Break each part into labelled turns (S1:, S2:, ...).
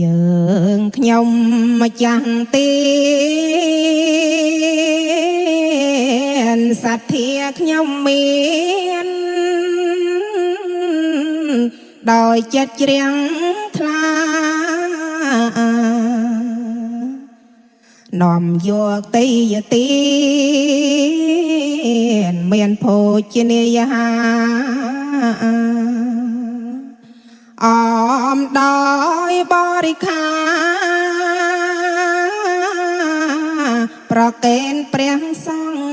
S1: យើងខ្ញុំម្ចាស់ទៀនសទ្ធាខ្ញុំមានដោយចិត្តជ្រាំងថ្លានាំយកទេយទានមានភោជនីយហាអមដោយបរិខាប្រកេនព្រះសង្ឃ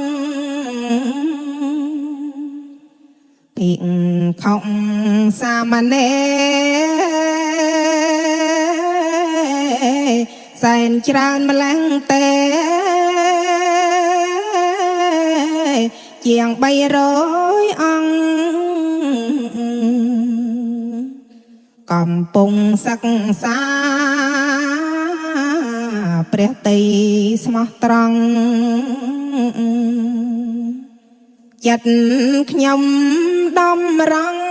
S1: ភិក្ខុសាមណេរសែនច្រើនម្ល៉េះទេជាង300អង្គកំពុងសិក្សាព្រះតីស្មោះត្រង់ចិត្តខ្ញុំដំរង់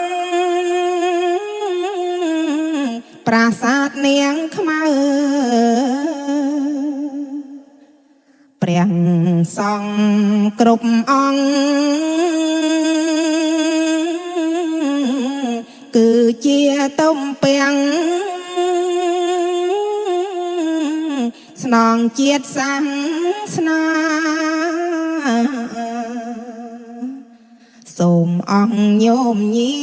S1: ប្រាសាទនាងខ្មៅព្រះសង្ឃគ្រប់អង្គគឺជាទំពាំងស្នងជាតិសាសនាសូមអង្គញោមញា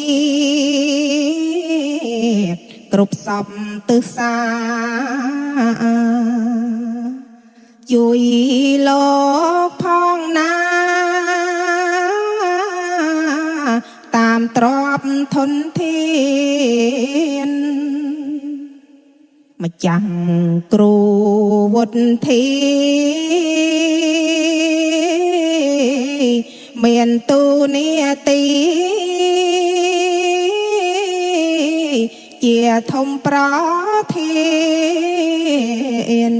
S1: តិគ្រប់សពទិសាជួយលោកផងណាតាមទ្របធនធានម្ចាស់គ្រូវុធីមានទូនាទីជាធំប្រធាន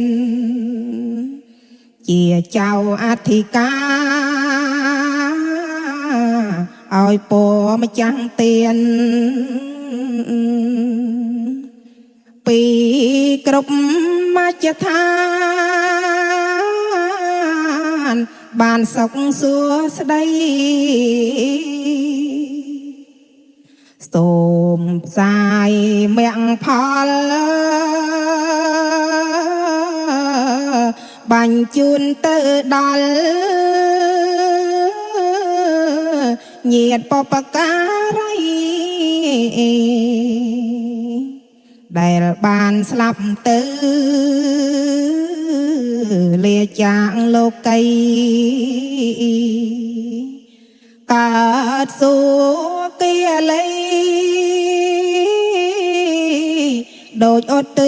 S1: ជាចៅអធិការឲ្យពរម្ចាស់ទៀនពីគ្រប់មជ្ឈដ្ឋានបានសុខសួស្តីសូមផ្សាយមគ្គផលបញ្ជូនទៅដល់ញាតិបុព្វការីដែលបានស្លាប់ទៅលាចាកលោកីកើតសុគាលីដូចឧទ្ទ